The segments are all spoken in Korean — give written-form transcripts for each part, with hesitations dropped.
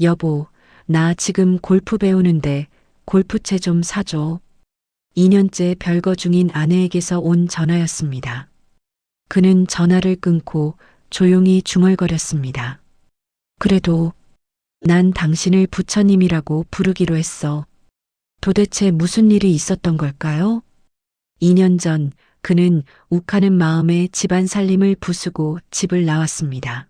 여보, 나 지금 골프 배우는데 골프채 좀 사줘. 2년째 별거 중인 아내에게서 온 전화였습니다. 그는 전화를 끊고 조용히 중얼거렸습니다. 그래도 난 당신을 부처님이라고 부르기로 했어. 도대체 무슨 일이 있었던 걸까요? 2년 전 그는 욱하는 마음에 집안 살림을 부수고 집을 나왔습니다.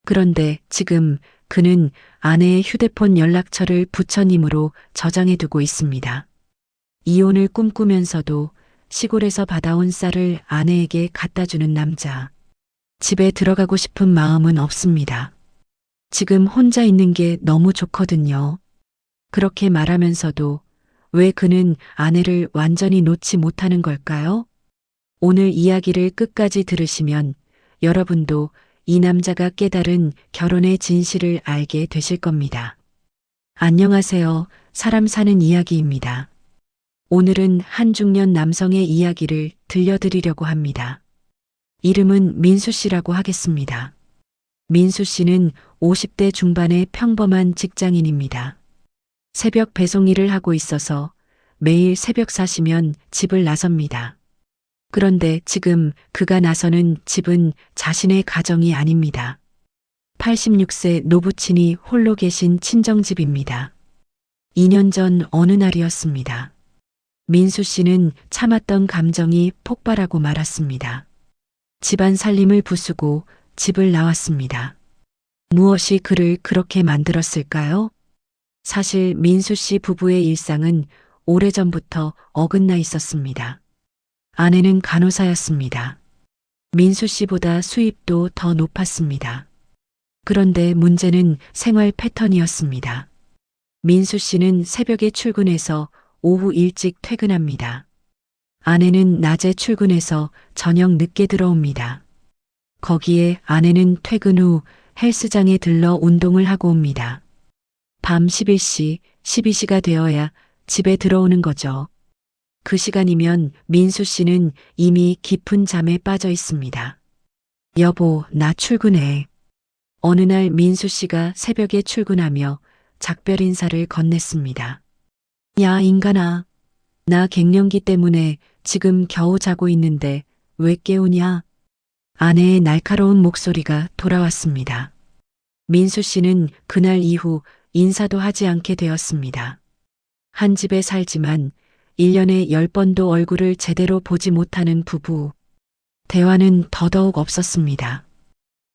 그런데 지금 그는 아내의 휴대폰 연락처를 부처님으로 저장해 두고 있습니다. 이혼을 꿈꾸면서도 시골에서 받아온 쌀을 아내에게 갖다 주는 남자. 집에 들어가고 싶은 마음은 없습니다. 지금 혼자 있는 게 너무 좋거든요. 그렇게 말하면서도 왜 그는 아내를 완전히 놓지 못하는 걸까요? 오늘 이야기를 끝까지 들으시면 여러분도 이 남자가 깨달은 결혼의 진실을 알게 되실 겁니다. 안녕하세요. 사람 사는 이야기입니다. 오늘은 한 중년 남성의 이야기를 들려드리려고 합니다. 이름은 민수 씨라고 하겠습니다. 민수 씨는 50대 중반의 평범한 직장인입니다. 새벽 배송 일을 하고 있어서 매일 새벽 4시면 집을 나섭니다. 그런데 지금 그가 나서는 집은 자신의 가정이 아닙니다. 86세 노부친이 홀로 계신 친정집입니다. 2년 전 어느 날이었습니다. 민수 씨는 참았던 감정이 폭발하고 말았습니다. 집안 살림을 부수고 집을 나왔습니다. 무엇이 그를 그렇게 만들었을까요? 사실 민수 씨 부부의 일상은 오래전부터 어긋나 있었습니다. 아내는 간호사였습니다. 민수 씨보다 수입도 더 높았습니다. 그런데 문제는 생활 패턴이었습니다. 민수 씨는 새벽에 출근해서 오후 일찍 퇴근합니다. 아내는 낮에 출근해서 저녁 늦게 들어옵니다. 거기에 아내는 퇴근 후 헬스장에 들러 운동을 하고 옵니다. 밤 11시, 12시가 되어야 집에 들어오는 거죠. 그 시간이면 민수 씨는 이미 깊은 잠에 빠져 있습니다. 여보, 나 출근해. 어느 날 민수 씨가 새벽에 출근하며 작별 인사를 건넸습니다. 야, 인간아. 나 갱년기 때문에 지금 겨우 자고 있는데 왜 깨우냐? 아내의 날카로운 목소리가 돌아왔습니다. 민수 씨는 그날 이후 인사도 하지 않게 되었습니다. 한 집에 살지만 1년에 10번도 얼굴을 제대로 보지 못하는 부부. 대화는 더더욱 없었습니다.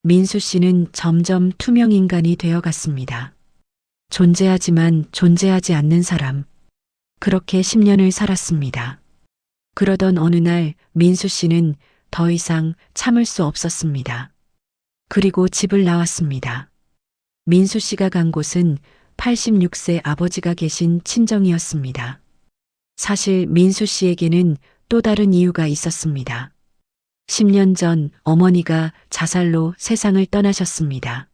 민수 씨는 점점 투명 인간이 되어갔습니다. 존재하지만 존재하지 않는 사람. 그렇게 10년을 살았습니다. 그러던 어느 날 민수 씨는 더 이상 참을 수 없었습니다. 그리고 집을 나왔습니다. 민수 씨가 간 곳은 86세 아버지가 계신 친정이었습니다. 사실 민수 씨에게는 또 다른 이유가 있었습니다. 10년 전 어머니가 자살로 세상을 떠나셨습니다.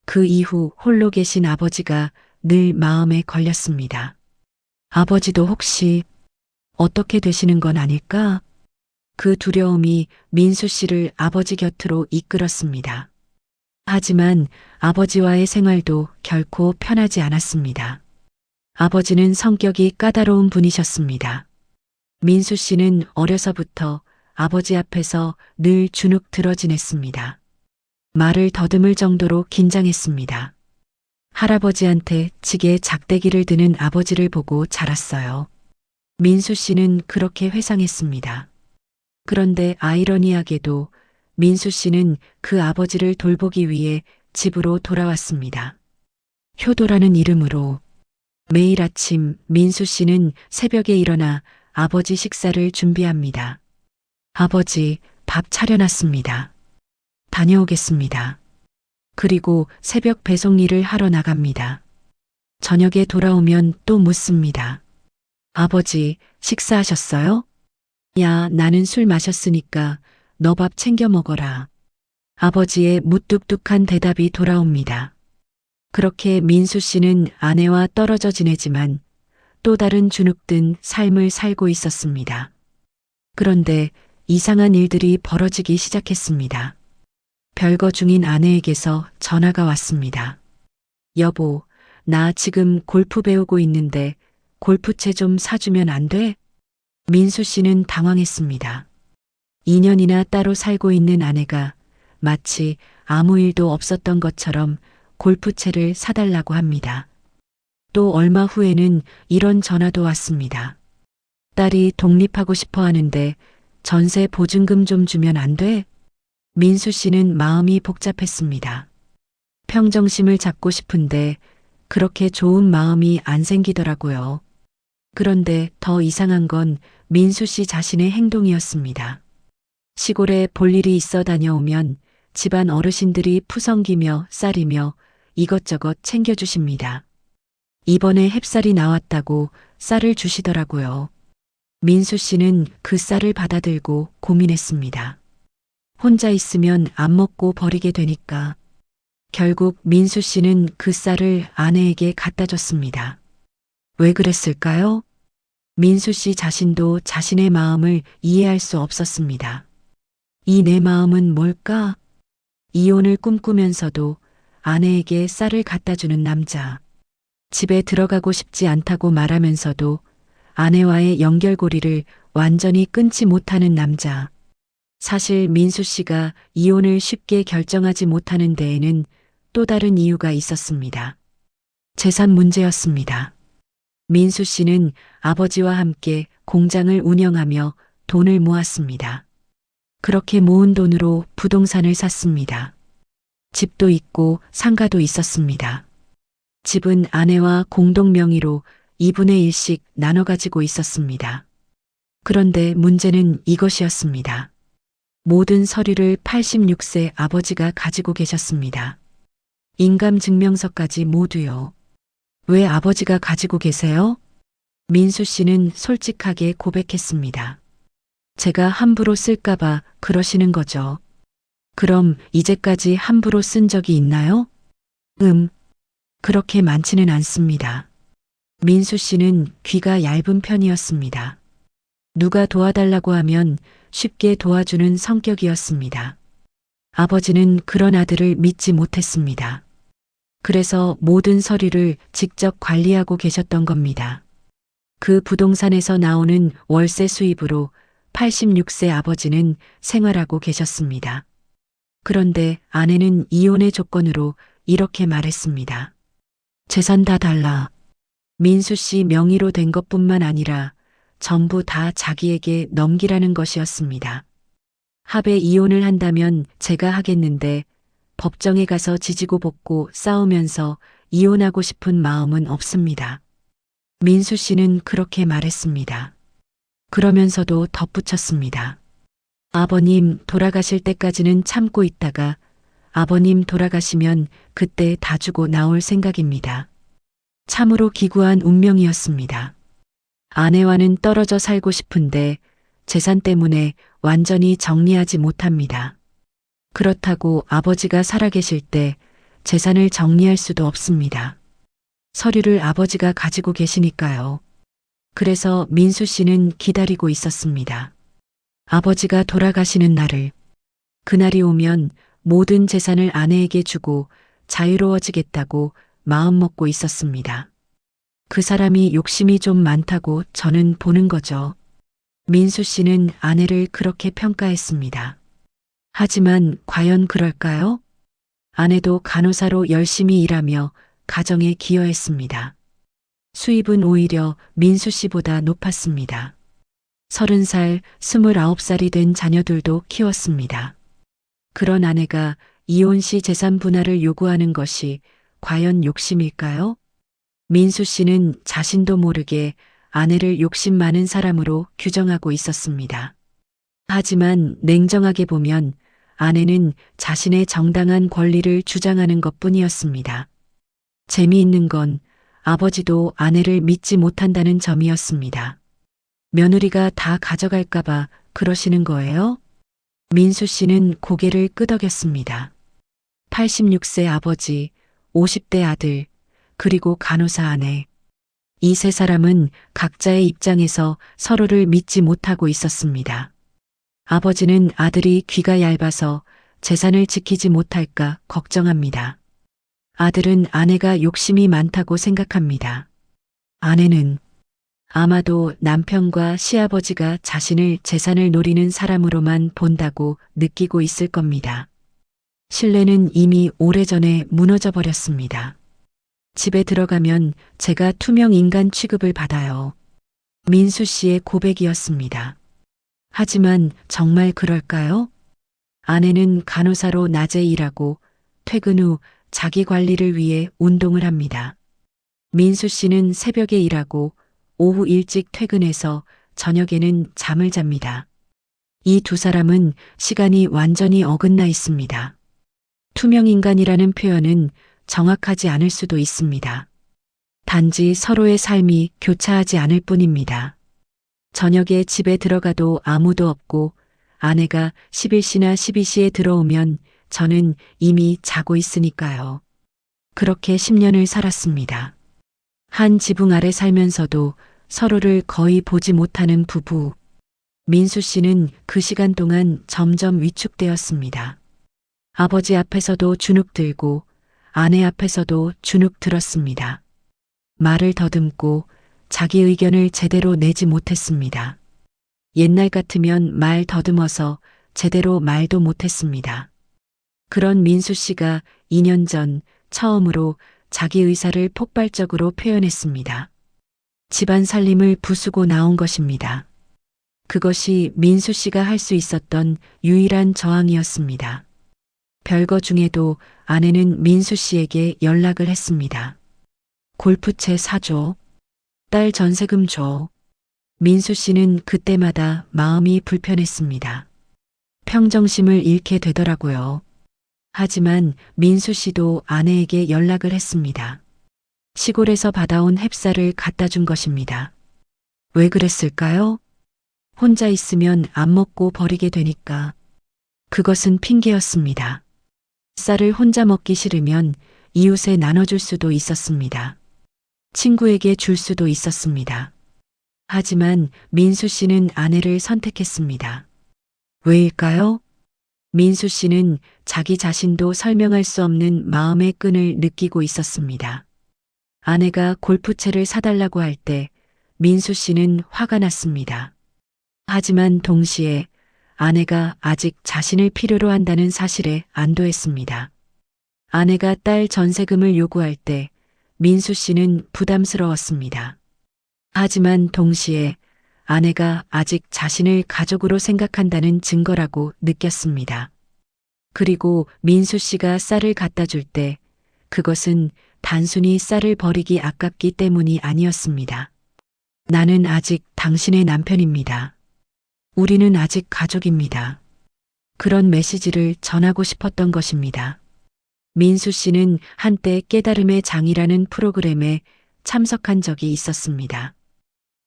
그 이후 홀로 계신 아버지가 늘 마음에 걸렸습니다. 아버지도 혹시 어떻게 되시는 건 아닐까? 그 두려움이 민수 씨를 아버지 곁으로 이끌었습니다. 하지만 아버지와의 생활도 결코 편하지 않았습니다. 아버지는 성격이 까다로운 분이셨습니다. 민수 씨는 어려서부터 아버지 앞에서 늘 주눅 들어 지냈습니다. 말을 더듬을 정도로 긴장했습니다. 할아버지한테 지게 작대기를 드는 아버지를 보고 자랐어요. 민수 씨는 그렇게 회상했습니다. 그런데 아이러니하게도 민수 씨는 그 아버지를 돌보기 위해 집으로 돌아왔습니다. 효도라는 이름으로. 매일 아침 민수 씨는 새벽에 일어나 아버지 식사를 준비합니다. 아버지, 밥 차려놨습니다. 다녀오겠습니다. 그리고 새벽 배송 일을 하러 나갑니다. 저녁에 돌아오면 또 묻습니다. 아버지, 식사하셨어요? 야, 나는 술 마셨으니까 너 밥 챙겨 먹어라. 아버지의 무뚝뚝한 대답이 돌아옵니다. 그렇게 민수 씨는 아내와 떨어져 지내지만 또 다른 주눅든 삶을 살고 있었습니다. 그런데 이상한 일들이 벌어지기 시작했습니다. 별거 중인 아내에게서 전화가 왔습니다. 여보, 나 지금 골프 배우고 있는데 골프채 좀 사주면 안 돼? 민수 씨는 당황했습니다. 2년이나 따로 살고 있는 아내가 마치 아무 일도 없었던 것처럼 골프채를 사달라고 합니다. 또 얼마 후에는 이런 전화도 왔습니다. 딸이 독립하고 싶어 하는데 전세 보증금 좀 주면 안 돼? 민수 씨는 마음이 복잡했습니다. 평정심을 잡고 싶은데 그렇게 좋은 마음이 안 생기더라고요. 그런데 더 이상한 건 민수 씨 자신의 행동이었습니다. 시골에 볼 일이 있어 다녀오면 집안 어르신들이 푸성기며 쌀이며 이것저것 챙겨주십니다. 이번에 햅쌀이 나왔다고 쌀을 주시더라고요. 민수 씨는 그 쌀을 받아들고 고민했습니다. 혼자 있으면 안 먹고 버리게 되니까. 결국 민수 씨는 그 쌀을 아내에게 갖다 줬습니다. 왜 그랬을까요? 민수 씨 자신도 자신의 마음을 이해할 수 없었습니다. 이 내 마음은 뭘까? 이혼을 꿈꾸면서도 아내에게 쌀을 갖다 주는 남자. 집에 들어가고 싶지 않다고 말하면서도 아내와의 연결고리를 완전히 끊지 못하는 남자. 사실 민수 씨가 이혼을 쉽게 결정하지 못하는 데에는 또 다른 이유가 있었습니다. 재산 문제였습니다. 민수 씨는 아버지와 함께 공장을 운영하며 돈을 모았습니다. 그렇게 모은 돈으로 부동산을 샀습니다. 집도 있고 상가도 있었습니다. 집은 아내와 공동 명의로 2분의 1씩 나눠 가지고 있었습니다. 그런데 문제는 이것이었습니다. 모든 서류를 86세 아버지가 가지고 계셨습니다. 인감증명서까지 모두요. 왜 아버지가 가지고 계세요? 민수 씨는 솔직하게 고백했습니다. 제가 함부로 쓸까봐 그러시는 거죠. 그럼 이제까지 함부로 쓴 적이 있나요? 그렇게 많지는 않습니다. 민수 씨는 귀가 얇은 편이었습니다. 누가 도와달라고 하면 쉽게 도와주는 성격이었습니다. 아버지는 그런 아들을 믿지 못했습니다. 그래서 모든 서류를 직접 관리하고 계셨던 겁니다. 그 부동산에서 나오는 월세 수입으로 86세 아버지는 생활하고 계셨습니다. 그런데 아내는 이혼의 조건으로 이렇게 말했습니다. 재산 다 달라. 민수 씨 명의로 된 것뿐만 아니라 전부 다 자기에게 넘기라는 것이었습니다. 합의 이혼을 한다면 제가 하겠는데 법정에 가서 지지고 볶고 싸우면서 이혼하고 싶은 마음은 없습니다. 민수 씨는 그렇게 말했습니다. 그러면서도 덧붙였습니다. 아버님 돌아가실 때까지는 참고 있다가 아버님 돌아가시면 그때 다 주고 나올 생각입니다. 참으로 기구한 운명이었습니다. 아내와는 떨어져 살고 싶은데 재산 때문에 완전히 정리하지 못합니다. 그렇다고 아버지가 살아계실 때 재산을 정리할 수도 없습니다. 서류를 아버지가 가지고 계시니까요. 그래서 민수 씨는 기다리고 있었습니다. 아버지가 돌아가시는 날을. 그날이 오면 모든 재산을 아내에게 주고 자유로워지겠다고 마음먹고 있었습니다. 그 사람이 욕심이 좀 많다고 저는 보는 거죠. 민수 씨는 아내를 그렇게 평가했습니다. 하지만 과연 그럴까요? 아내도 간호사로 열심히 일하며 가정에 기여했습니다. 수입은 오히려 민수 씨보다 높았습니다. 30살, 29살이 된 자녀들도 키웠습니다. 그런 아내가 이혼 시 재산 분할을 요구하는 것이 과연 욕심일까요? 민수 씨는 자신도 모르게 아내를 욕심 많은 사람으로 규정하고 있었습니다. 하지만 냉정하게 보면 아내는 자신의 정당한 권리를 주장하는 것뿐이었습니다. 재미있는 건 아버지도 아내를 믿지 못한다는 점이었습니다. 며느리가 다 가져갈까봐 그러시는 거예요? 민수 씨는 고개를 끄덕였습니다. 86세 아버지, 50대 아들, 그리고 간호사 아내. 이 세 사람은 각자의 입장에서 서로를 믿지 못하고 있었습니다. 아버지는 아들이 귀가 얇아서 재산을 지키지 못할까 걱정합니다. 아들은 아내가 욕심이 많다고 생각합니다. 아내는 아마도 남편과 시아버지가 자신을 재산을 노리는 사람으로만 본다고 느끼고 있을 겁니다. 신뢰는 이미 오래전에 무너져 버렸습니다. 집에 들어가면 제가 투명 인간 취급을 받아요. 민수 씨의 고백이었습니다. 하지만 정말 그럴까요? 아내는 간호사로 낮에 일하고 퇴근 후 자기 관리를 위해 운동을 합니다. 민수 씨는 새벽에 일하고 오후 일찍 퇴근해서 저녁에는 잠을 잡니다. 이 두 사람은 시간이 완전히 어긋나 있습니다. 투명인간이라는 표현은 정확하지 않을 수도 있습니다. 단지 서로의 삶이 교차하지 않을 뿐입니다. 저녁에 집에 들어가도 아무도 없고 아내가 11시나 12시에 들어오면 저는 이미 자고 있으니까요. 그렇게 10년을 살았습니다. 한 지붕 아래 살면서도 서로를 거의 보지 못하는 부부. 민수 씨는 그 시간 동안 점점 위축되었습니다. 아버지 앞에서도 주눅 들고 아내 앞에서도 주눅 들었습니다. 말을 더듬고 자기 의견을 제대로 내지 못했습니다. 옛날 같으면 말 더듬어서 제대로 말도 못했습니다. 그런 민수 씨가 2년 전 처음으로 자기 의사를 폭발적으로 표현했습니다. 집안 살림을 부수고 나온 것입니다. 그것이 민수 씨가 할 수 있었던 유일한 저항이었습니다. 별거 중에도 아내는 민수 씨에게 연락을 했습니다. 골프채 사줘. 딸 전세금 줘. 민수 씨는 그때마다 마음이 불편했습니다. 평정심을 잃게 되더라고요. 하지만 민수 씨도 아내에게 연락을 했습니다. 시골에서 받아온 햅쌀을 갖다 준 것입니다. 왜 그랬을까요? 혼자 있으면 안 먹고 버리게 되니까. 그것은 핑계였습니다. 쌀을 혼자 먹기 싫으면 이웃에 나눠줄 수도 있었습니다. 친구에게 줄 수도 있었습니다. 하지만 민수 씨는 아내를 선택했습니다. 왜일까요? 민수 씨는 자기 자신도 설명할 수 없는 마음의 끈을 느끼고 있었습니다. 아내가 골프채를 사달라고 할 때 민수 씨는 화가 났습니다. 하지만 동시에 아내가 아직 자신을 필요로 한다는 사실에 안도했습니다. 아내가 딸 전세금을 요구할 때 민수 씨는 부담스러웠습니다. 하지만 동시에 아내가 아직 자신을 가족으로 생각한다는 증거라고 느꼈습니다. 그리고 민수 씨가 쌀을 갖다 줄 때 그것은 단순히 쌀을 버리기 아깝기 때문이 아니었습니다. 나는 아직 당신의 남편입니다. 우리는 아직 가족입니다. 그런 메시지를 전하고 싶었던 것입니다. 민수 씨는 한때 깨달음의 장이라는 프로그램에 참석한 적이 있었습니다.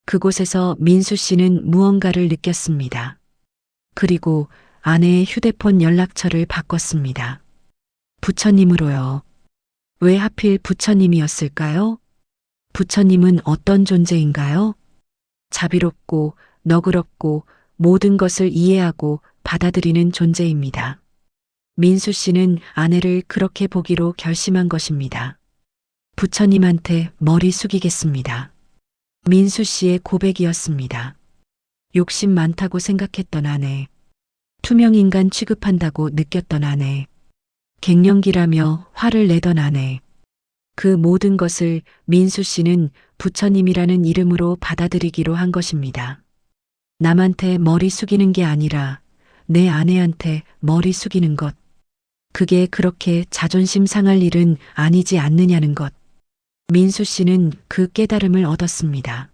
그곳에서 민수 씨는 무언가를 느꼈습니다. 그리고 아내의 휴대폰 연락처를 바꿨습니다. 부처님으로요. 왜 하필 부처님이었을까요? 부처님은 어떤 존재인가요? 자비롭고 너그럽고 모든 것을 이해하고 받아들이는 존재입니다. 민수 씨는 아내를 그렇게 보기로 결심한 것입니다. 부처님한테 머리 숙이겠습니다. 민수 씨의 고백이었습니다. 욕심 많다고 생각했던 아내. 투명인간 취급한다고 느꼈던 아내. 갱년기라며 화를 내던 아내. 그 모든 것을 민수 씨는 부처님이라는 이름으로 받아들이기로 한 것입니다. 남한테 머리 숙이는 게 아니라 내 아내한테 머리 숙이는 것. 그게 그렇게 자존심 상할 일은 아니지 않느냐는 것. 민수 씨는 그 깨달음을 얻었습니다.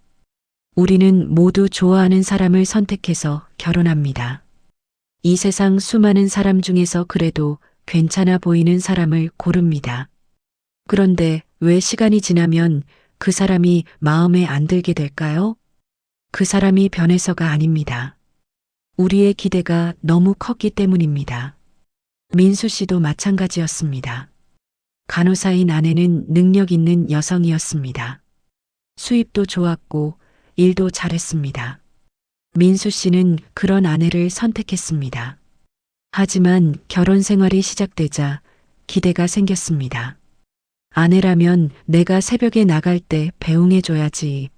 우리는 모두 좋아하는 사람을 선택해서 결혼합니다. 이 세상 수많은 사람 중에서 그래도 괜찮아 보이는 사람을 고릅니다. 그런데 왜 시간이 지나면 그 사람이 마음에 안 들게 될까요? 그 사람이 변해서가 아닙니다. 우리의 기대가 너무 컸기 때문입니다. 민수 씨도 마찬가지였습니다. 간호사인 아내는 능력 있는 여성이었습니다. 수입도 좋았고 일도 잘했습니다. 민수 씨는 그런 아내를 선택했습니다. 하지만 결혼 생활이 시작되자 기대가 생겼습니다. 아내라면 내가 새벽에 나갈 때 배웅해줘야지.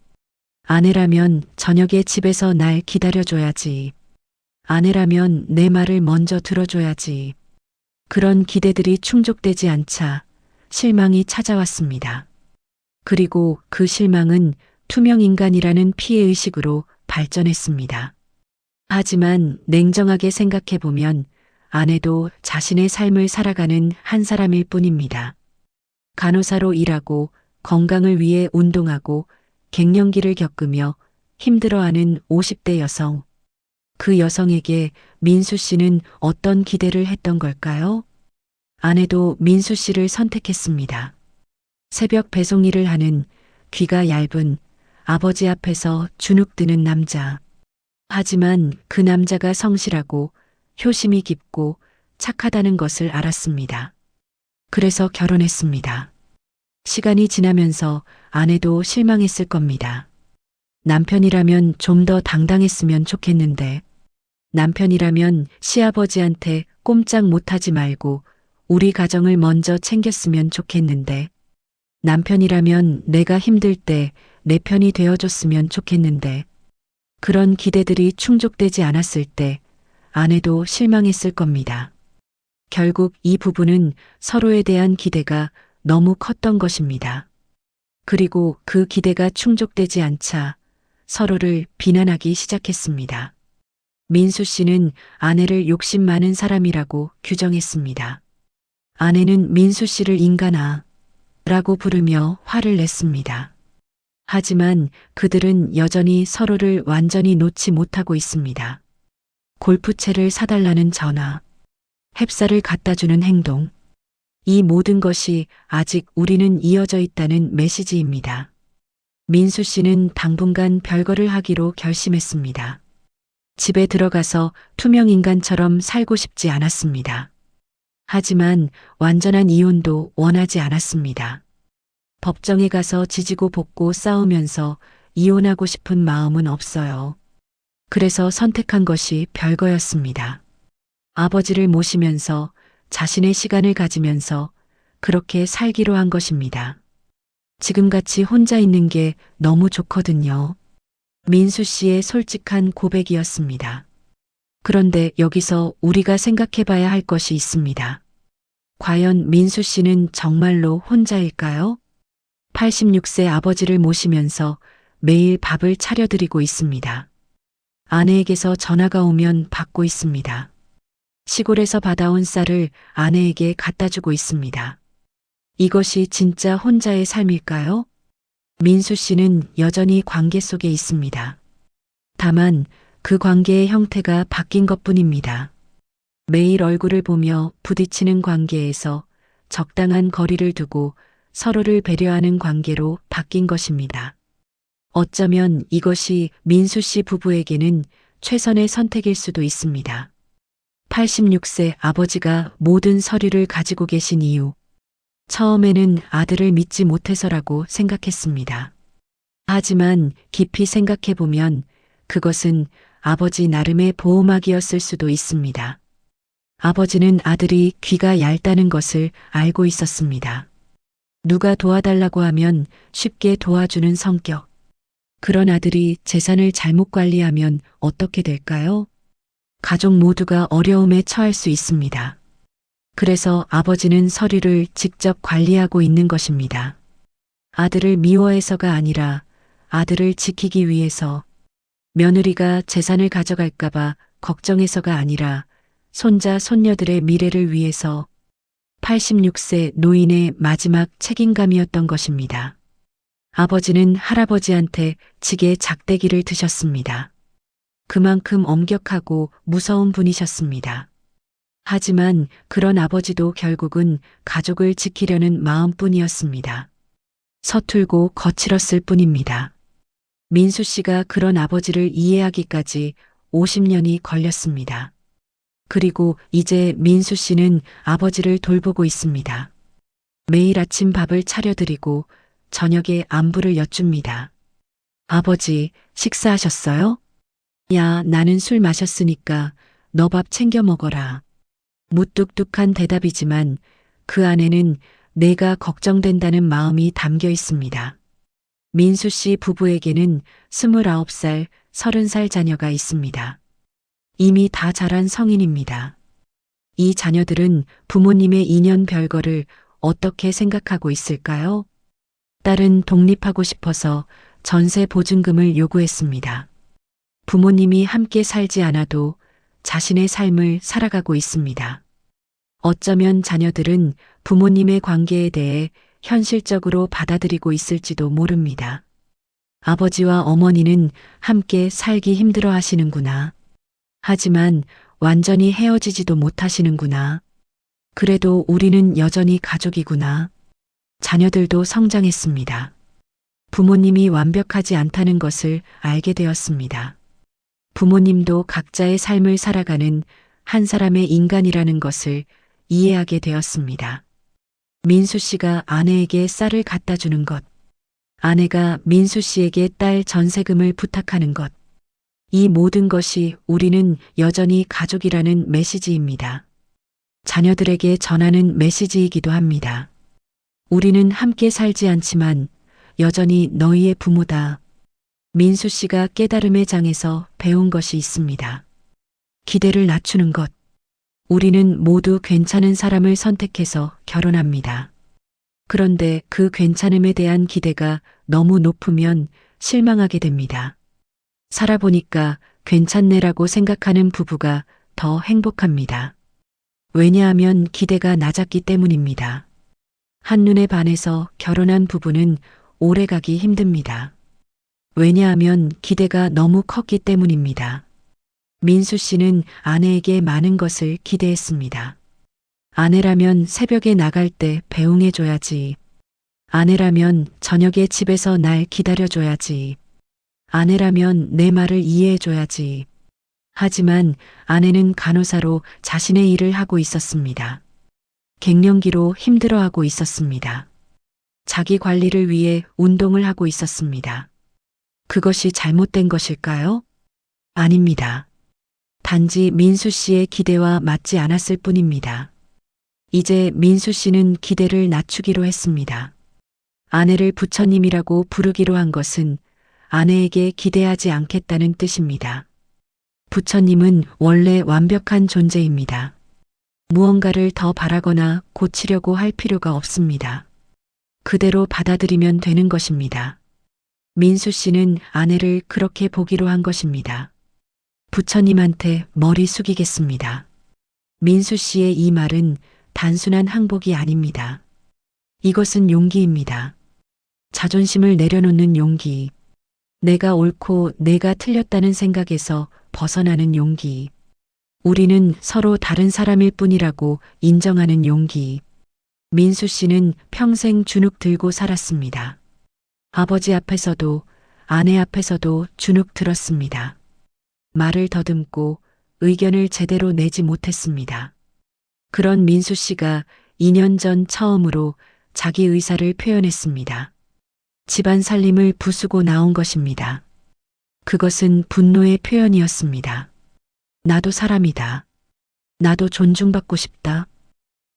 아내라면 저녁에 집에서 날 기다려줘야지. 아내라면 내 말을 먼저 들어줘야지. 그런 기대들이 충족되지 않자 실망이 찾아왔습니다. 그리고 그 실망은 투명인간이라는 피해의식으로 발전했습니다. 하지만 냉정하게 생각해보면 아내도 자신의 삶을 살아가는 한 사람일 뿐입니다. 간호사로 일하고 건강을 위해 운동하고 갱년기를 겪으며 힘들어하는 50대 여성. 그 여성에게 민수 씨는 어떤 기대를 했던 걸까요? 아내도 민수 씨를 선택했습니다. 새벽 배송 일을 하는 귀가 얇은 아버지 앞에서 주눅드는 남자. 하지만 그 남자가 성실하고 효심이 깊고 착하다는 것을 알았습니다. 그래서 결혼했습니다. 시간이 지나면서 아내도 실망했을 겁니다. 남편이라면 좀 더 당당했으면 좋겠는데, 남편이라면 시아버지한테 꼼짝 못하지 말고 우리 가정을 먼저 챙겼으면 좋겠는데, 남편이라면 내가 힘들 때 내 편이 되어줬으면 좋겠는데, 그런 기대들이 충족되지 않았을 때 아내도 실망했을 겁니다. 결국 이 부부는 서로에 대한 기대가 너무 컸던 것입니다. 그리고 그 기대가 충족되지 않자 서로를 비난하기 시작했습니다. 민수 씨는 아내를 욕심 많은 사람이라고 규정했습니다. 아내는 민수 씨를 인간아 라고 부르며 화를 냈습니다. 하지만 그들은 여전히 서로를 완전히 놓지 못하고 있습니다. 골프채를 사달라는 전화, 햅쌀을 갖다 주는 행동. 이 모든 것이 아직 우리는 이어져 있다는 메시지입니다. 민수 씨는 당분간 별거를 하기로 결심했습니다. 집에 들어가서 투명인간처럼 살고 싶지 않았습니다. 하지만 완전한 이혼도 원하지 않았습니다. 법정에 가서 지지고 볶고 싸우면서 이혼하고 싶은 마음은 없어요. 그래서 선택한 것이 별거였습니다. 아버지를 모시면서 자신의 시간을 가지면서 그렇게 살기로 한 것입니다. 지금같이 혼자 있는 게 너무 좋거든요. 민수 씨의 솔직한 고백이었습니다. 그런데 여기서 우리가 생각해 봐야 할 것이 있습니다. 과연 민수 씨는 정말로 혼자일까요? 86세 아버지를 모시면서 매일 밥을 차려드리고 있습니다. 아내에게서 전화가 오면 받고 있습니다. 시골에서 받아온 쌀을 아내에게 갖다 주고 있습니다. 이것이 진짜 혼자의 삶일까요? 민수 씨는 여전히 관계 속에 있습니다. 다만 그 관계의 형태가 바뀐 것뿐입니다. 매일 얼굴을 보며 부딪히는 관계에서 적당한 거리를 두고 서로를 배려하는 관계로 바뀐 것입니다. 어쩌면 이것이 민수 씨 부부에게는 최선의 선택일 수도 있습니다. 86세 아버지가 모든 서류를 가지고 계신 이유. 처음에는 아들을 믿지 못해서라고 생각했습니다. 하지만 깊이 생각해보면 그것은 아버지 나름의 보호막이었을 수도 있습니다. 아버지는 아들이 귀가 얇다는 것을 알고 있었습니다. 누가 도와달라고 하면 쉽게 도와주는 성격. 그런 아들이 재산을 잘못 관리하면 어떻게 될까요? 가족 모두가 어려움에 처할 수 있습니다. 그래서 아버지는 서류를 직접 관리하고 있는 것입니다. 아들을 미워해서가 아니라 아들을 지키기 위해서, 며느리가 재산을 가져갈까봐 걱정해서가 아니라 손자, 손녀들의 미래를 위해서, 86세 노인의 마지막 책임감이었던 것입니다. 아버지는 할아버지한테 지게 작대기를 드셨습니다. 그만큼 엄격하고 무서운 분이셨습니다. 하지만 그런 아버지도 결국은 가족을 지키려는 마음뿐이었습니다. 서툴고 거칠었을 뿐입니다. 민수 씨가 그런 아버지를 이해하기까지 50년이 걸렸습니다. 그리고 이제 민수 씨는 아버지를 돌보고 있습니다. 매일 아침 밥을 차려드리고 저녁에 안부를 여쭙니다. 아버지, 식사하셨어요? 야, 나는 술 마셨으니까 너 밥 챙겨 먹어라. 무뚝뚝한 대답이지만 그 안에는 내가 걱정된다는 마음이 담겨 있습니다. 민수 씨 부부에게는 29살, 30살 자녀가 있습니다. 이미 다 자란 성인입니다. 이 자녀들은 부모님의 인연 별거를 어떻게 생각하고 있을까요? 딸은 독립하고 싶어서 전세 보증금을 요구했습니다. 부모님이 함께 살지 않아도 자신의 삶을 살아가고 있습니다. 어쩌면 자녀들은 부모님의 관계에 대해 현실적으로 받아들이고 있을지도 모릅니다. 아버지와 어머니는 함께 살기 힘들어 하시는구나. 하지만 완전히 헤어지지도 못하시는구나. 그래도 우리는 여전히 가족이구나. 자녀들도 성장했습니다. 부모님이 완벽하지 않다는 것을 알게 되었습니다. 부모님도 각자의 삶을 살아가는 한 사람의 인간이라는 것을 이해하게 되었습니다. 민수 씨가 아내에게 쌀을 갖다 주는 것, 아내가 민수 씨에게 딸 전세금을 부탁하는 것, 이 모든 것이 우리는 여전히 가족이라는 메시지입니다. 자녀들에게 전하는 메시지이기도 합니다. 우리는 함께 살지 않지만 여전히 너희의 부모다. 민수 씨가 깨달음의 장에서 배운 것이 있습니다. 기대를 낮추는 것. 우리는 모두 괜찮은 사람을 선택해서 결혼합니다. 그런데 그 괜찮음에 대한 기대가 너무 높으면 실망하게 됩니다. 살아보니까 괜찮네라고 생각하는 부부가 더 행복합니다. 왜냐하면 기대가 낮았기 때문입니다. 한눈에 반해서 결혼한 부부는 오래가기 힘듭니다. 왜냐하면 기대가 너무 컸기 때문입니다. 민수 씨는 아내에게 많은 것을 기대했습니다. 아내라면 새벽에 나갈 때 배웅해줘야지. 아내라면 저녁에 집에서 날 기다려줘야지. 아내라면 내 말을 이해해줘야지. 하지만 아내는 간호사로 자신의 일을 하고 있었습니다. 갱년기로 힘들어하고 있었습니다. 자기 관리를 위해 운동을 하고 있었습니다. 그것이 잘못된 것일까요? 아닙니다. 단지 민수 씨의 기대와 맞지 않았을 뿐입니다. 이제 민수 씨는 기대를 낮추기로 했습니다. 아내를 부처님이라고 부르기로 한 것은 아내에게 기대하지 않겠다는 뜻입니다. 부처님은 원래 완벽한 존재입니다. 무언가를 더 바라거나 고치려고 할 필요가 없습니다. 그대로 받아들이면 되는 것입니다. 민수 씨는 아내를 그렇게 보기로 한 것입니다. 부처님한테 머리 숙이겠습니다. 민수 씨의 이 말은 단순한 항복이 아닙니다. 이것은 용기입니다. 자존심을 내려놓는 용기. 내가 옳고 내가 틀렸다는 생각에서 벗어나는 용기. 우리는 서로 다른 사람일 뿐이라고 인정하는 용기. 민수 씨는 평생 주눅 들고 살았습니다. 아버지 앞에서도 아내 앞에서도 주눅 들었습니다. 말을 더듬고 의견을 제대로 내지 못했습니다. 그런 민수 씨가 2년 전 처음으로 자기 의사를 표현했습니다. 집안 살림을 부수고 나온 것입니다. 그것은 분노의 표현이었습니다. 나도 사람이다. 나도 존중받고 싶다.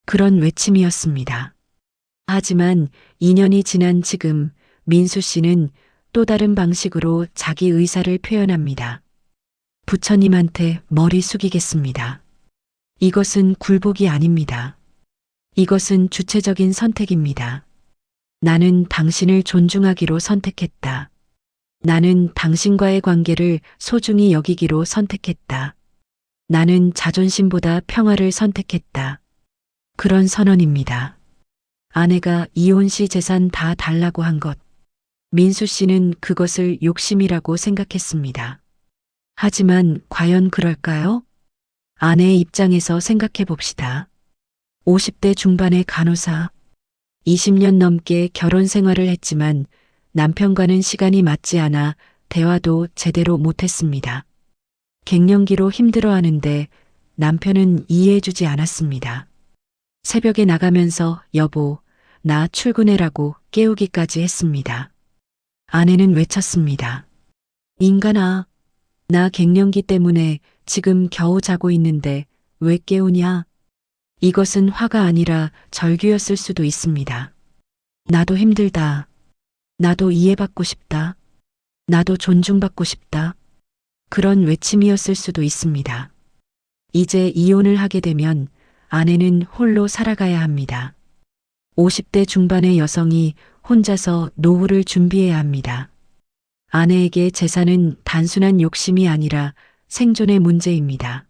그런 외침이었습니다. 하지만 2년이 지난 지금 민수 씨는 또 다른 방식으로 자기 의사를 표현합니다. 부처님한테 머리 숙이겠습니다. 이것은 굴복이 아닙니다. 이것은 주체적인 선택입니다. 나는 당신을 존중하기로 선택했다. 나는 당신과의 관계를 소중히 여기기로 선택했다. 나는 자존심보다 평화를 선택했다. 그런 선언입니다. 아내가 이혼 시 재산 다 달라고 한 것. 민수 씨는 그것을 욕심이라고 생각했습니다. 하지만 과연 그럴까요? 아내의 입장에서 생각해 봅시다. 50대 중반의 간호사, 20년 넘게 결혼 생활을 했지만 남편과는 시간이 맞지 않아 대화도 제대로 못했습니다. 갱년기로 힘들어하는데 남편은 이해해주지 않았습니다. 새벽에 나가면서 여보, 나 출근해라고 깨우기까지 했습니다. 아내는 외쳤습니다. 인간아, 나 갱년기 때문에 지금 겨우 자고 있는데 왜 깨우냐? 이것은 화가 아니라 절규였을 수도 있습니다. 나도 힘들다. 나도 이해받고 싶다. 나도 존중받고 싶다. 그런 외침이었을 수도 있습니다. 이제 이혼을 하게 되면 아내는 홀로 살아가야 합니다. 50대 중반의 여성이 혼자서 노후를 준비해야 합니다. 아내에게 재산은 단순한 욕심이 아니라 생존의 문제입니다.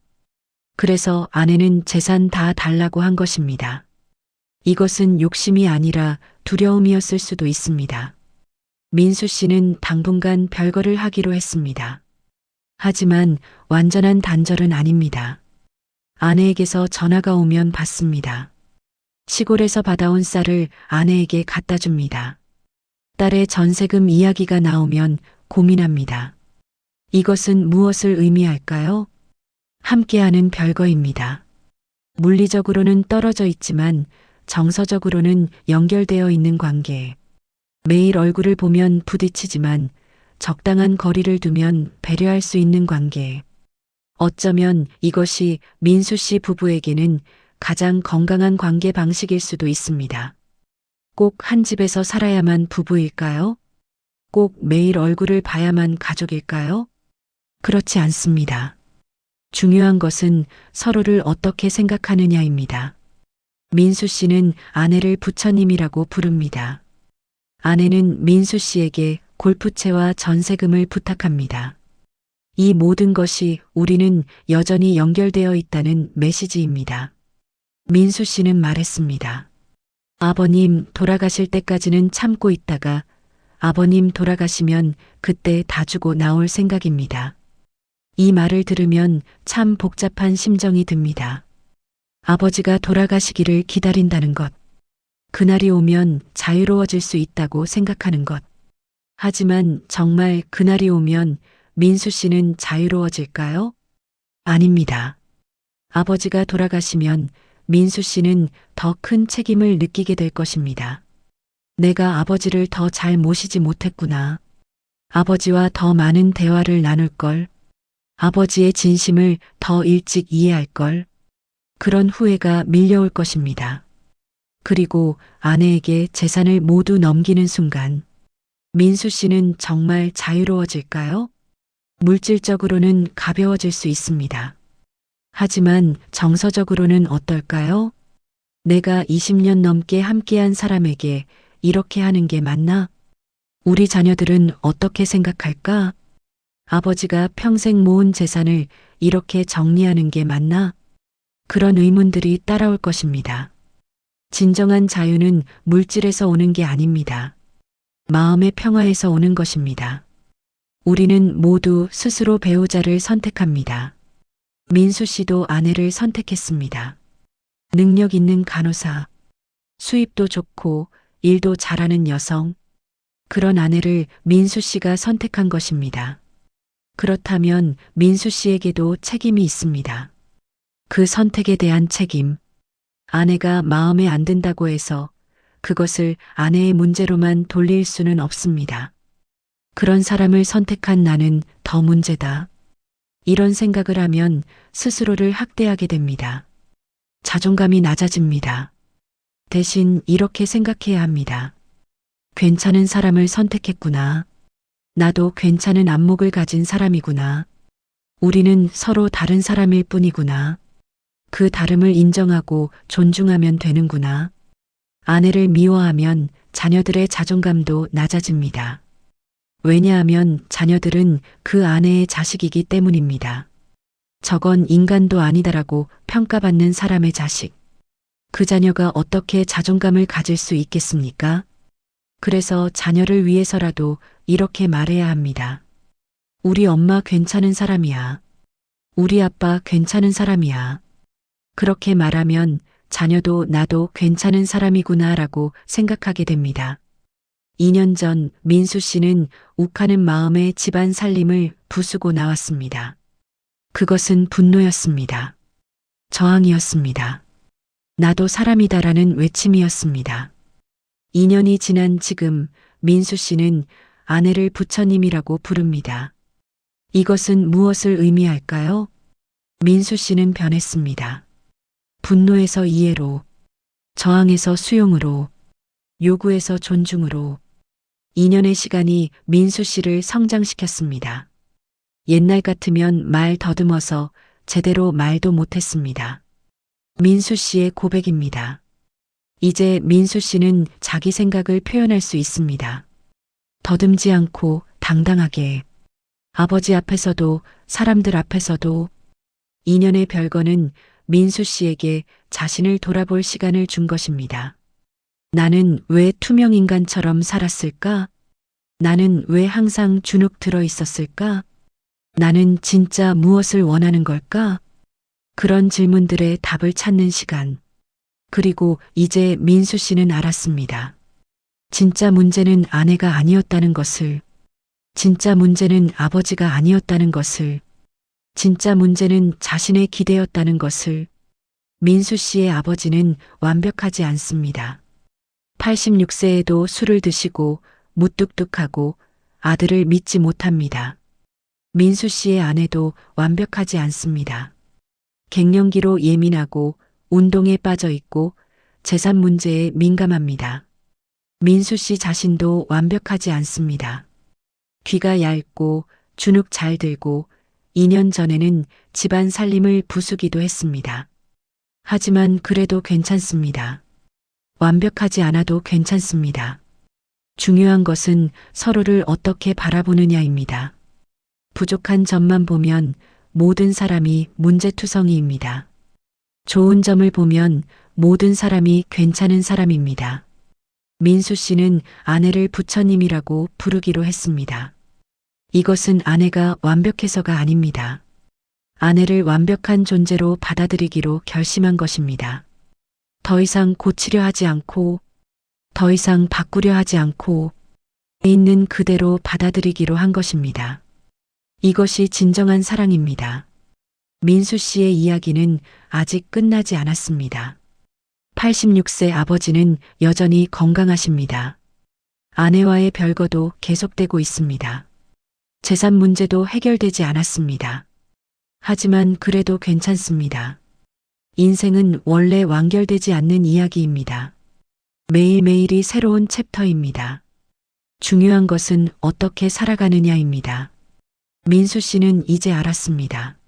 그래서 아내는 재산 다 달라고 한 것입니다. 이것은 욕심이 아니라 두려움이었을 수도 있습니다. 민수 씨는 당분간 별거를 하기로 했습니다. 하지만 완전한 단절은 아닙니다. 아내에게서 전화가 오면 받습니다. 시골에서 받아온 쌀을 아내에게 갖다 줍니다. 딸의 전세금 이야기가 나오면 고민합니다. 이것은 무엇을 의미할까요? 함께하는 별거입니다. 물리적으로는 떨어져 있지만 정서적으로는 연결되어 있는 관계. 매일 얼굴을 보면 부딪히지만 적당한 거리를 두면 배려할 수 있는 관계. 어쩌면 이것이 민수 씨 부부에게는 가장 건강한 관계 방식일 수도 있습니다. 꼭 한 집에서 살아야만 부부일까요? 꼭 매일 얼굴을 봐야만 가족일까요? 그렇지 않습니다. 중요한 것은 서로를 어떻게 생각하느냐입니다. 민수 씨는 아내를 부처님이라고 부릅니다. 아내는 민수 씨에게 골프채와 전세금을 부탁합니다. 이 모든 것이 우리는 여전히 연결되어 있다는 메시지입니다. 민수 씨는 말했습니다. 아버님 돌아가실 때까지는 참고 있다가 아버님 돌아가시면 그때 다 주고 나올 생각입니다. 이 말을 들으면 참 복잡한 심정이 듭니다. 아버지가 돌아가시기를 기다린다는 것. 그날이 오면 자유로워질 수 있다고 생각하는 것. 하지만 정말 그날이 오면 민수 씨는 자유로워질까요? 아닙니다. 아버지가 돌아가시면 민수 씨는 더 큰 책임을 느끼게 될 것입니다. 내가 아버지를 더 잘 모시지 못했구나. 아버지와 더 많은 대화를 나눌 걸. 아버지의 진심을 더 일찍 이해할 걸. 그런 후회가 밀려올 것입니다. 그리고 아내에게 재산을 모두 넘기는 순간 민수 씨는 정말 자유로워질까요? 물질적으로는 가벼워질 수 있습니다. 하지만 정서적으로는 어떨까요? 내가 20년 넘게 함께한 사람에게 이렇게 하는 게 맞나? 우리 자녀들은 어떻게 생각할까? 아버지가 평생 모은 재산을 이렇게 정리하는 게 맞나? 그런 의문들이 따라올 것입니다. 진정한 자유는 물질에서 오는 게 아닙니다. 마음의 평화에서 오는 것입니다. 우리는 모두 스스로 배우자를 선택합니다. 민수 씨도 아내를 선택했습니다. 능력 있는 간호사, 수입도 좋고 일도 잘하는 여성, 그런 아내를 민수 씨가 선택한 것입니다. 그렇다면 민수 씨에게도 책임이 있습니다. 그 선택에 대한 책임. 아내가 마음에 안 든다고 해서 그것을 아내의 문제로만 돌릴 수는 없습니다. 그런 사람을 선택한 나는 더 문제다. 이런 생각을 하면 스스로를 학대하게 됩니다. 자존감이 낮아집니다. 대신 이렇게 생각해야 합니다. 괜찮은 사람을 선택했구나. 나도 괜찮은 안목을 가진 사람이구나. 우리는 서로 다른 사람일 뿐이구나. 그 다름을 인정하고 존중하면 되는구나. 아내를 미워하면 자녀들의 자존감도 낮아집니다. 왜냐하면 자녀들은 그 아내의 자식이기 때문입니다. 저건 인간도 아니다라고 평가받는 사람의 자식. 그 자녀가 어떻게 자존감을 가질 수 있겠습니까? 그래서 자녀를 위해서라도 이렇게 말해야 합니다. 우리 엄마 괜찮은 사람이야. 우리 아빠 괜찮은 사람이야. 그렇게 말하면 자녀도 나도 괜찮은 사람이구나라고 생각하게 됩니다. 2년 전 민수 씨는 욱하는 마음에 집안 살림을 부수고 나왔습니다. 그것은 분노였습니다. 저항이었습니다. 나도 사람이다라는 외침이었습니다. 2년이 지난 지금 민수 씨는 아내를 부처님이라고 부릅니다. 이것은 무엇을 의미할까요? 민수 씨는 변했습니다. 분노에서 이해로, 저항에서 수용으로, 요구에서 존중으로 2년의 시간이 민수 씨를 성장시켰습니다. 옛날 같으면 말 더듬어서 제대로 말도 못했습니다. 민수 씨의 고백입니다. 이제 민수 씨는 자기 생각을 표현할 수 있습니다. 더듬지 않고 당당하게. 아버지 앞에서도 사람들 앞에서도 2년의 별거는 민수 씨에게 자신을 돌아볼 시간을 준 것입니다. 나는 왜 투명인간처럼 살았을까? 나는 왜 항상 주눅 들어 있었을까? 나는 진짜 무엇을 원하는 걸까? 그런 질문들의 답을 찾는 시간. 그리고 이제 민수 씨는 알았습니다. 진짜 문제는 아내가 아니었다는 것을, 진짜 문제는 아버지가 아니었다는 것을, 진짜 문제는 자신의 기대였다는 것을. 민수 씨의 아버지는 완벽하지 않습니다. 86세에도 술을 드시고 무뚝뚝하고 아들을 믿지 못합니다. 민수 씨의 아내도 완벽하지 않습니다. 갱년기로 예민하고 운동에 빠져 있고 재산 문제에 민감합니다. 민수 씨 자신도 완벽하지 않습니다. 귀가 얇고 주눅 잘 들고 2년 전에는 집안 살림을 부수기도 했습니다. 하지만 그래도 괜찮습니다. 완벽하지 않아도 괜찮습니다. 중요한 것은 서로를 어떻게 바라보느냐입니다. 부족한 점만 보면 모든 사람이 문제투성이입니다. 좋은 점을 보면 모든 사람이 괜찮은 사람입니다. 민수 씨는 아내를 부처님이라고 부르기로 했습니다. 이것은 아내가 완벽해서가 아닙니다. 아내를 완벽한 존재로 받아들이기로 결심한 것입니다. 더 이상 고치려 하지 않고, 더 이상 바꾸려 하지 않고, 있는 그대로 받아들이기로 한 것입니다. 이것이 진정한 사랑입니다. 민수 씨의 이야기는 아직 끝나지 않았습니다. 86세 아버지는 여전히 건강하십니다. 아내와의 별거도 계속되고 있습니다. 재산 문제도 해결되지 않았습니다. 하지만 그래도 괜찮습니다. 인생은 원래 완결되지 않는 이야기입니다. 매일매일이 새로운 챕터입니다. 중요한 것은 어떻게 살아가느냐입니다. 민수 씨는 이제 알았습니다.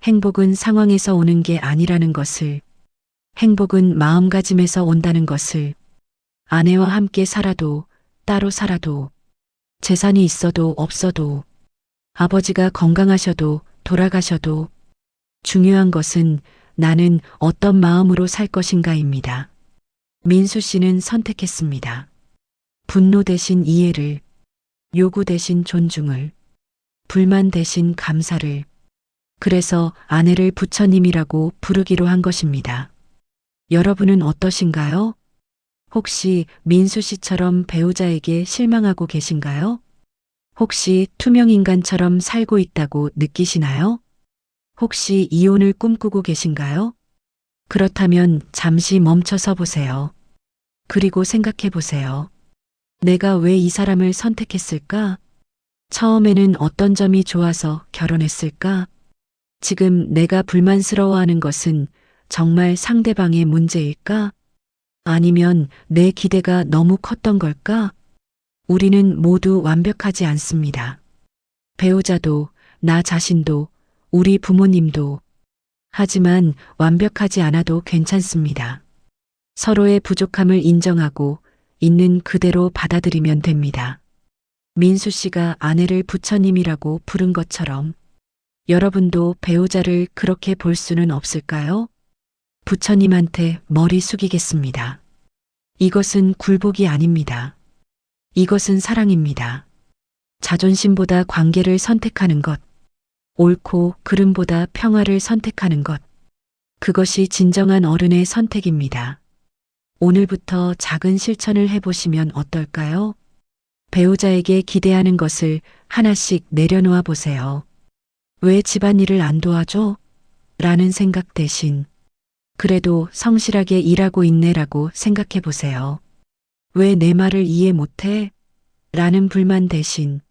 행복은 상황에서 오는 게 아니라는 것을, 행복은 마음가짐에서 온다는 것을. 아내와 함께 살아도, 따로 살아도, 재산이 있어도 없어도, 아버지가 건강하셔도 돌아가셔도 중요한 것은 나는 어떤 마음으로 살 것인가입니다. 민수 씨는 선택했습니다. 분노 대신 이해를, 요구 대신 존중을, 불만 대신 감사를. 그래서 아내를 부처님이라고 부르기로 한 것입니다. 여러분은 어떠신가요? 혹시 민수 씨처럼 배우자에게 실망하고 계신가요? 혹시 투명인간처럼 살고 있다고 느끼시나요? 혹시 이혼을 꿈꾸고 계신가요? 그렇다면 잠시 멈춰서 보세요. 그리고 생각해 보세요. 내가 왜 이 사람을 선택했을까? 처음에는 어떤 점이 좋아서 결혼했을까? 지금 내가 불만스러워하는 것은 정말 상대방의 문제일까? 아니면 내 기대가 너무 컸던 걸까? 우리는 모두 완벽하지 않습니다. 배우자도, 나 자신도, 우리 부모님도. 하지만 완벽하지 않아도 괜찮습니다. 서로의 부족함을 인정하고 있는 그대로 받아들이면 됩니다. 민수 씨가 아내를 부처님이라고 부른 것처럼 여러분도 배우자를 그렇게 볼 수는 없을까요? 부처님한테 머리 숙이겠습니다. 이것은 굴복이 아닙니다. 이것은 사랑입니다. 자존심보다 관계를 선택하는 것, 옳고 그름보다 평화를 선택하는 것, 그것이 진정한 어른의 선택입니다. 오늘부터 작은 실천을 해보시면 어떨까요? 배우자에게 기대하는 것을 하나씩 내려놓아 보세요. 왜 집안일을 안 도와줘? 라는 생각 대신 그래도 성실하게 일하고 있네라고 생각해 보세요. 왜 내 말을 이해 못해? 라는 불만 대신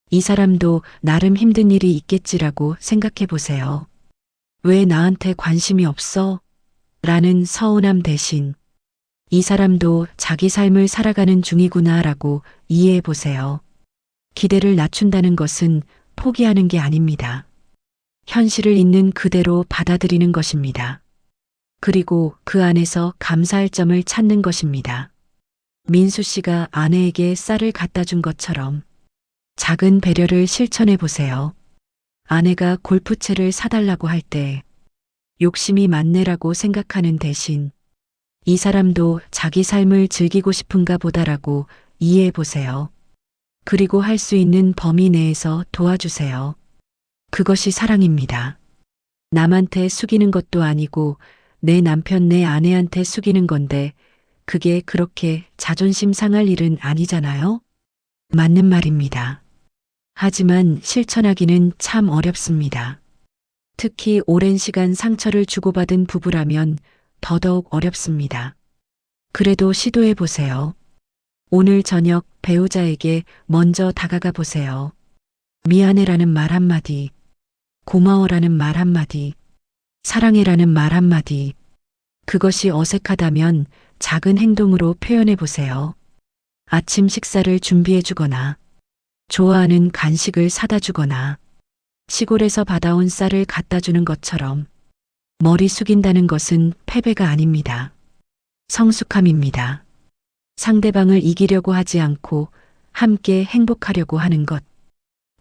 이 사람도 나름 힘든 일이 있겠지라고 생각해 보세요. 왜 나한테 관심이 없어? 라는 서운함 대신 이 사람도 자기 삶을 살아가는 중이구나 라고 이해해 보세요. 기대를 낮춘다는 것은 포기하는 게 아닙니다. 현실을 있는 그대로 받아들이는 것입니다. 그리고 그 안에서 감사할 점을 찾는 것입니다. 민수 씨가 아내에게 쌀을 갖다 준 것처럼 작은 배려를 실천해 보세요. 아내가 골프채를 사달라고 할 때 욕심이 많네라고 생각하는 대신 이 사람도 자기 삶을 즐기고 싶은가 보다라고 이해해 보세요. 그리고 할 수 있는 범위 내에서 도와주세요. 그것이 사랑입니다. 남한테 숙이는 것도 아니고 내 남편 내 아내한테 숙이는 건데 그게 그렇게 자존심 상할 일은 아니잖아요? 맞는 말입니다. 하지만 실천하기는 참 어렵습니다. 특히 오랜 시간 상처를 주고받은 부부라면 더더욱 어렵습니다. 그래도 시도해 보세요. 오늘 저녁 배우자에게 먼저 다가가 보세요. 미안해라는 말 한마디, 고마워라는 말 한마디, 사랑해라는 말 한마디. 그것이 어색하다면 작은 행동으로 표현해 보세요. 아침 식사를 준비해 주거나, 좋아하는 간식을 사다 주거나, 시골에서 받아온 쌀을 갖다 주는 것처럼 머리 숙인다는 것은 패배가 아닙니다. 성숙함입니다. 상대방을 이기려고 하지 않고 함께 행복하려고 하는 것.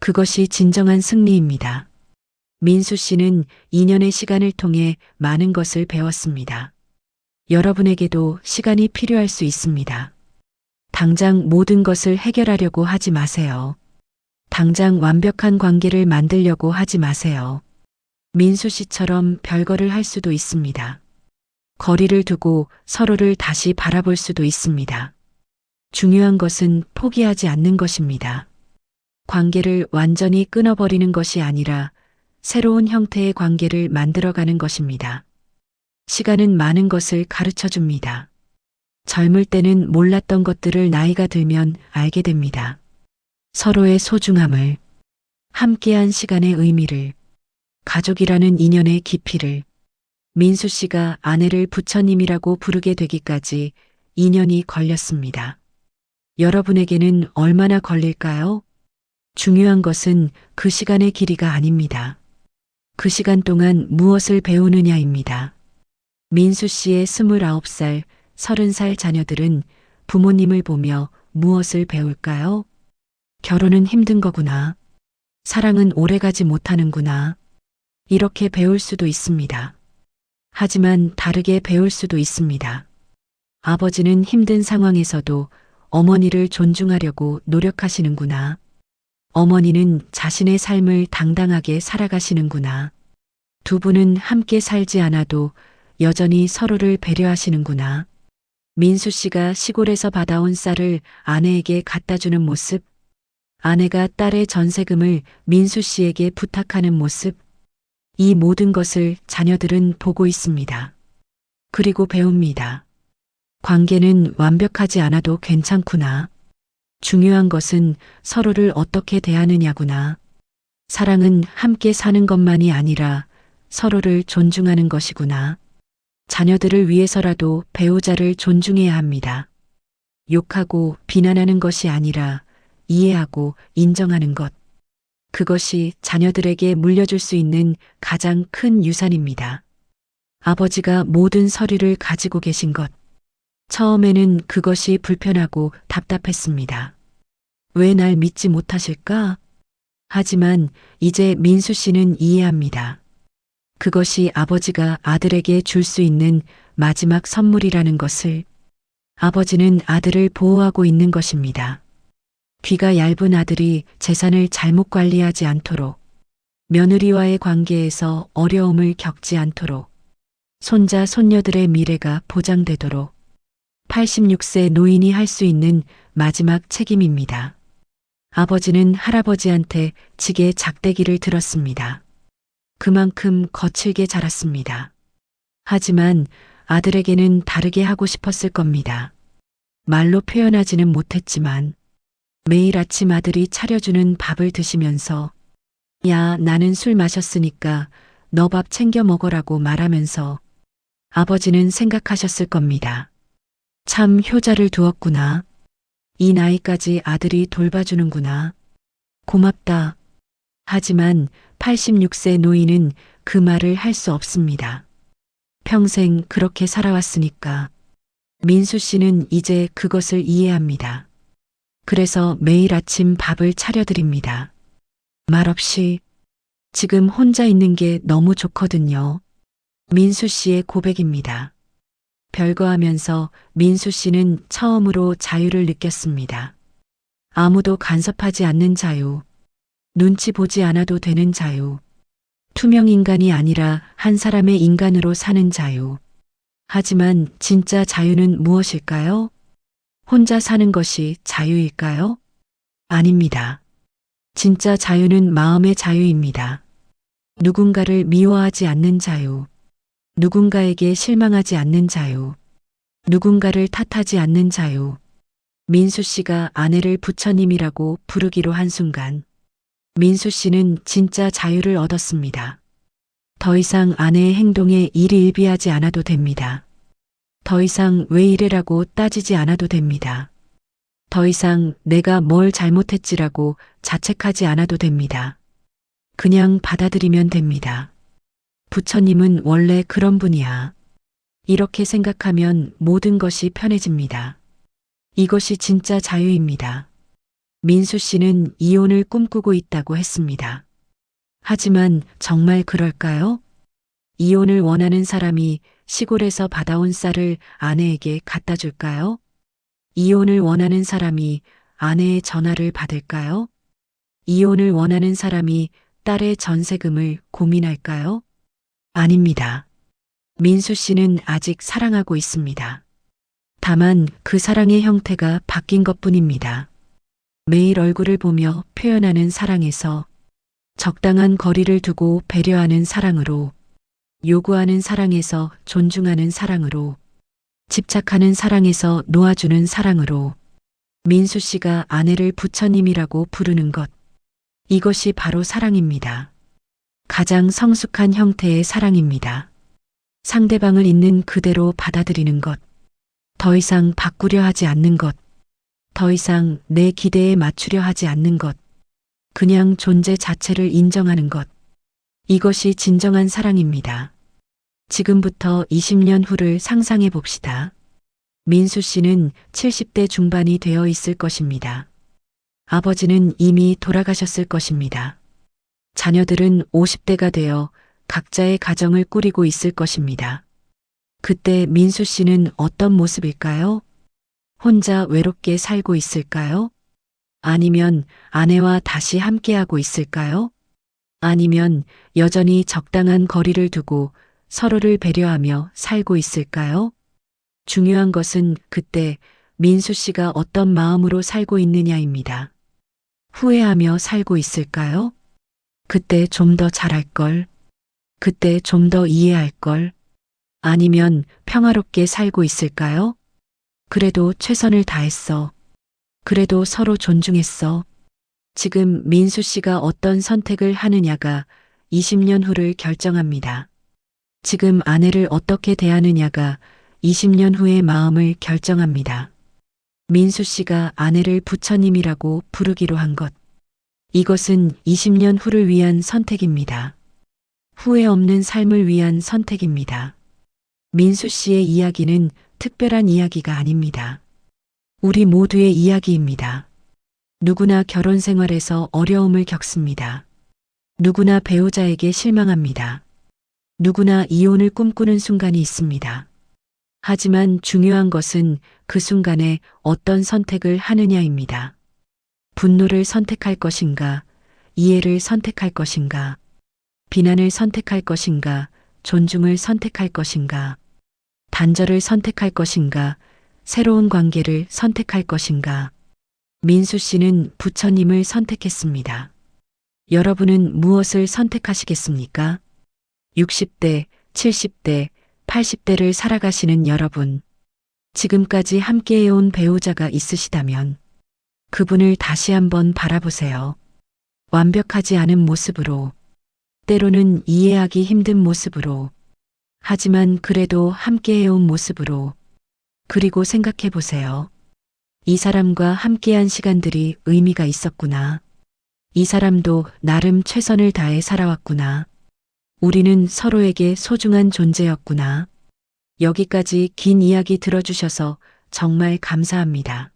그것이 진정한 승리입니다. 민수 씨는 2년의 시간을 통해 많은 것을 배웠습니다. 여러분에게도 시간이 필요할 수 있습니다. 당장 모든 것을 해결하려고 하지 마세요. 당장 완벽한 관계를 만들려고 하지 마세요. 민수 씨처럼 별거를 할 수도 있습니다. 거리를 두고 서로를 다시 바라볼 수도 있습니다. 중요한 것은 포기하지 않는 것입니다. 관계를 완전히 끊어버리는 것이 아니라 새로운 형태의 관계를 만들어가는 것입니다. 시간은 많은 것을 가르쳐 줍니다. 젊을 때는 몰랐던 것들을 나이가 들면 알게 됩니다. 서로의 소중함을, 함께한 시간의 의미를, 가족이라는 인연의 깊이를. 민수 씨가 아내를 부처님이라고 부르게 되기까지 2년이 걸렸습니다. 여러분에게는 얼마나 걸릴까요? 중요한 것은 그 시간의 길이가 아닙니다. 그 시간 동안 무엇을 배우느냐입니다. 민수 씨의 29살, 30살 자녀들은 부모님을 보며 무엇을 배울까요? 결혼은 힘든 거구나. 사랑은 오래가지 못하는구나. 이렇게 배울 수도 있습니다. 하지만 다르게 배울 수도 있습니다. 아버지는 힘든 상황에서도 어머니를 존중하려고 노력하시는구나. 어머니는 자신의 삶을 당당하게 살아가시는구나. 두 분은 함께 살지 않아도 여전히 서로를 배려하시는구나. 민수 씨가 시골에서 받아온 쌀을 아내에게 갖다 주는 모습, 아내가 딸의 전세금을 민수 씨에게 부탁하는 모습, 이 모든 것을 자녀들은 보고 있습니다. 그리고 배웁니다. 관계는 완벽하지 않아도 괜찮구나. 중요한 것은 서로를 어떻게 대하느냐구나. 사랑은 함께 사는 것만이 아니라 서로를 존중하는 것이구나. 자녀들을 위해서라도 배우자를 존중해야 합니다. 욕하고 비난하는 것이 아니라 이해하고 인정하는 것. 그것이 자녀들에게 물려줄 수 있는 가장 큰 유산입니다. 아버지가 모든 서류를 가지고 계신 것. 처음에는 그것이 불편하고 답답했습니다. 왜 날 믿지 못하실까? 하지만 이제 민수 씨는 이해합니다. 그것이 아버지가 아들에게 줄 수 있는 마지막 선물이라는 것을. 아버지는 아들을 보호하고 있는 것입니다. 귀가 얇은 아들이 재산을 잘못 관리하지 않도록, 며느리와의 관계에서 어려움을 겪지 않도록, 손자 손녀들의 미래가 보장되도록 86세 노인이 할 수 있는 마지막 책임입니다. 아버지는 할아버지한테 지게 작대기를 들었습니다. 그만큼 거칠게 자랐습니다. 하지만 아들에게는 다르게 하고 싶었을 겁니다. 말로 표현하지는 못했지만 매일 아침 아들이 차려주는 밥을 드시면서 야, 나는 술 마셨으니까 너 밥 챙겨 먹으라고 말하면서 아버지는 생각하셨을 겁니다. 참 효자를 두었구나. 이 나이까지 아들이 돌봐주는구나. 고맙다. 하지만 86세 노인은 그 말을 할 수 없습니다. 평생 그렇게 살아왔으니까. 민수 씨는 이제 그것을 이해합니다. 그래서 매일 아침 밥을 차려드립니다. 말없이 지금 혼자 있는 게 너무 좋거든요. 민수 씨의 고백입니다. 별거하면서 민수 씨는 처음으로 자유를 느꼈습니다. 아무도 간섭하지 않는 자유. 눈치 보지 않아도 되는 자유. 투명 인간이 아니라 한 사람의 인간으로 사는 자유. 하지만 진짜 자유는 무엇일까요? 혼자 사는 것이 자유일까요? 아닙니다. 진짜 자유는 마음의 자유입니다. 누군가를 미워하지 않는 자유. 누군가에게 실망하지 않는 자유. 누군가를 탓하지 않는 자유. 민수 씨가 아내를 부처님이라고 부르기로 한 순간 민수 씨는 진짜 자유를 얻었습니다. 더 이상 아내의 행동에 일희일비하지 않아도 됩니다. 더 이상 왜 이래라고 따지지 않아도 됩니다. 더 이상 내가 뭘 잘못했지라고 자책하지 않아도 됩니다. 그냥 받아들이면 됩니다. 부처님은 원래 그런 분이야. 이렇게 생각하면 모든 것이 편해집니다. 이것이 진짜 자유입니다. 민수 씨는 이혼을 꿈꾸고 있다고 했습니다. 하지만 정말 그럴까요? 이혼을 원하는 사람이 시골에서 받아온 쌀을 아내에게 갖다 줄까요? 이혼을 원하는 사람이 아내의 전화를 받을까요? 이혼을 원하는 사람이 딸의 전세금을 고민할까요? 아닙니다. 민수 씨는 아직 사랑하고 있습니다. 다만 그 사랑의 형태가 바뀐 것뿐입니다. 매일 얼굴을 보며 표현하는 사랑에서 적당한 거리를 두고 배려하는 사랑으로, 요구하는 사랑에서 존중하는 사랑으로, 집착하는 사랑에서 놓아주는 사랑으로 민수 씨가 아내를 부처님이라고 부르는 것. 이것이 바로 사랑입니다. 가장 성숙한 형태의 사랑입니다. 상대방을 있는 그대로 받아들이는 것. 더 이상 바꾸려 하지 않는 것. 더 이상 내 기대에 맞추려 하지 않는 것. 그냥 존재 자체를 인정하는 것. 이것이 진정한 사랑입니다. 지금부터 20년 후를 상상해 봅시다. 민수 씨는 70대 중반이 되어 있을 것입니다. 아버지는 이미 돌아가셨을 것입니다. 자녀들은 50대가 되어 각자의 가정을 꾸리고 있을 것입니다. 그때 민수 씨는 어떤 모습일까요? 혼자 외롭게 살고 있을까요? 아니면 아내와 다시 함께하고 있을까요? 아니면 여전히 적당한 거리를 두고 서로를 배려하며 살고 있을까요? 중요한 것은 그때 민수 씨가 어떤 마음으로 살고 있느냐입니다. 후회하며 살고 있을까요? 그때 좀 더 잘할 걸. 그때 좀 더 이해할 걸. 아니면 평화롭게 살고 있을까요? 그래도 최선을 다했어. 그래도 서로 존중했어. 지금 민수 씨가 어떤 선택을 하느냐가 20년 후를 결정합니다. 지금 아내를 어떻게 대하느냐가 20년 후의 마음을 결정합니다. 민수 씨가 아내를 부처님이라고 부르기로 한 것. 이것은 20년 후를 위한 선택입니다. 후회 없는 삶을 위한 선택입니다. 민수 씨의 이야기는 특별한 이야기가 아닙니다. 우리 모두의 이야기입니다. 누구나 결혼 생활에서 어려움을 겪습니다. 누구나 배우자에게 실망합니다. 누구나 이혼을 꿈꾸는 순간이 있습니다. 하지만 중요한 것은 그 순간에 어떤 선택을 하느냐입니다. 분노를 선택할 것인가, 이해를 선택할 것인가, 비난을 선택할 것인가, 존중을 선택할 것인가, 단절을 선택할 것인가, 새로운 관계를 선택할 것인가. 민수 씨는 부처님을 선택했습니다. 여러분은 무엇을 선택하시겠습니까? 60대, 70대, 80대를 살아가시는 여러분. 지금까지 함께해온 배우자가 있으시다면 그분을 다시 한번 바라보세요. 완벽하지 않은 모습으로, 때로는 이해하기 힘든 모습으로, 하지만 그래도 함께 해온 모습으로. 그리고 생각해 보세요. 이 사람과 함께한 시간들이 의미가 있었구나. 이 사람도 나름 최선을 다해 살아왔구나. 우리는 서로에게 소중한 존재였구나. 여기까지 긴 이야기 들어주셔서 정말 감사합니다.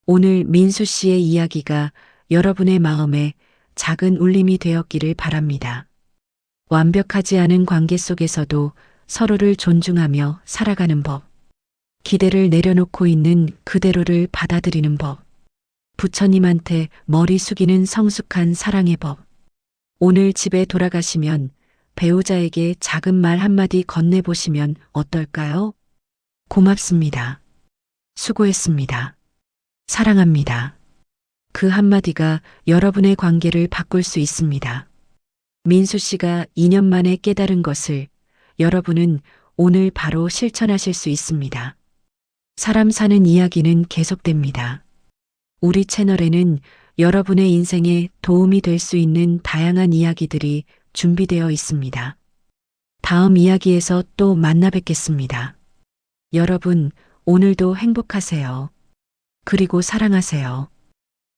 오늘 민수 씨의 이야기가 여러분의 마음에 작은 울림이 되었기를 바랍니다. 완벽하지 않은 관계 속에서도 서로를 존중하며 살아가는 법. 기대를 내려놓고 있는 그대로를 받아들이는 법. 부처님한테 머리 숙이는 성숙한 사랑의 법. 오늘 집에 돌아가시면 배우자에게 작은 말 한마디 건네보시면 어떨까요? 고맙습니다. 수고했습니다. 사랑합니다. 그 한마디가 여러분의 관계를 바꿀 수 있습니다. 민수 씨가 2년 만에 깨달은 것을 여러분은 오늘 바로 실천하실 수 있습니다. 사람 사는 이야기는 계속됩니다. 우리 채널에는 여러분의 인생에 도움이 될 수 있는 다양한 이야기들이 준비되어 있습니다. 다음 이야기에서 또 만나 뵙겠습니다. 여러분, 오늘도 행복하세요. 그리고 사랑하세요.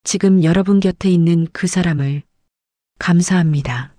지금 여러분 곁에 있는 그 사람을 감사합니다.